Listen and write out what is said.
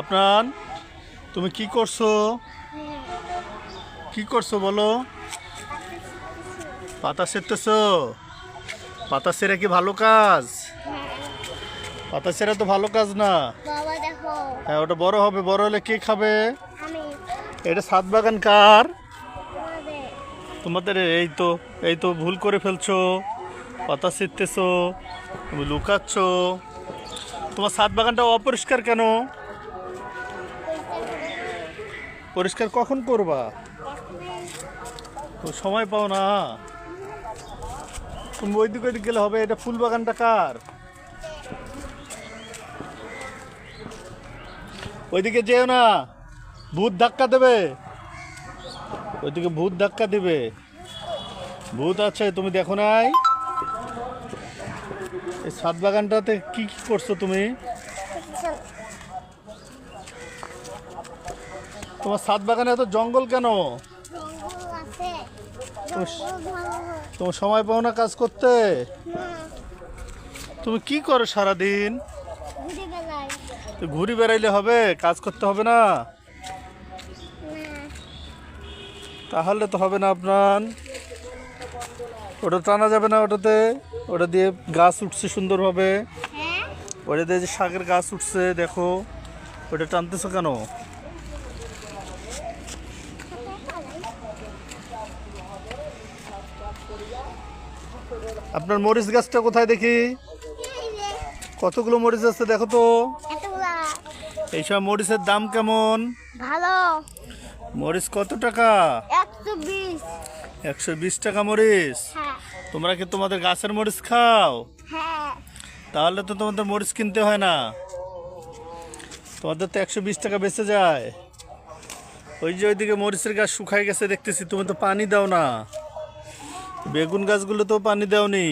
আপনার তুমি কি করছো? কি করছো বলো? পাতা সেরতেছো? পাতা সেরা কি ভালো কাজ? পাতা সেরা তো ভালো কাজ না। বাবা দেখো হ্যাঁ, ওটা বড় হবে, বড় হলে কে খাবে? আমি এটা ছাদ বাগান কার? তোমাদের তোমাদের। এই তো ভুল করে ফেলছো, পাতা ছিঁড়তেছো, তুমি লুকাচ্ছ। তোমার ছাদ বাগানটা অপরিষ্কার কেন? পরিষ্কার কখন করবা? তো সময় পাও না। তুমি ওইদিকে ওইদিকে গেলে হবে। এটা ফুল বাগানটা কার? ওইদিকে যেও না, ভূত ধাক্কা দেবে। ওইদিকে ভূত ধাক্কা দিবে। ভূত আছে, তুমি দেখো নাই? এই ছাদ বাগানটাতে কি কি করছো তুমি? তোমার ছাদ বাগানে এত জঙ্গল কেন? জঙ্গল আছে তোমার জঙ্গল ভালো তোমার সময় পাও না কাজ করতে? না তুমি কি করো সারাদিন? ঘুরে বেড়াই তো ঘুরে বেড়াইলে হবে, কাজ করতে হবে না? না তাহলে তো হবে না আপনার। ওটা টানা যাবে না ওটাতে। ওটা দিয়ে গাছ উঠছে সুন্দরভাবে। হ্যাঁ ওটা দিয়ে যে শাকের গাছ উঠছে দেখো, ওটা টানতেছো কেন? আপনার মরিচ গাছটা কোথায় দেখি? কতগুলো মরিচ আছে দেখো তো। এতগুলা এইসব মরিচের দাম কেমন? ভালো মরিচ কত টাকা? 120 120 টাকা মরিচ। হ্যাঁ তোমরা কি তোমাদের গাছের মরিচ খাও? হ্যাঁ তাহলে তো তোমাদের মরিচ কিনতে হয় না। তোমাদের তো 120 টাকা বেঁচে যায়। ওই যে ওইদিকে মরিচের গাছ শুকায় গেছে দেখতেছি, তুমি তো পানি দাও না। বেগুন গাছগুলো তো পানি দাওনি।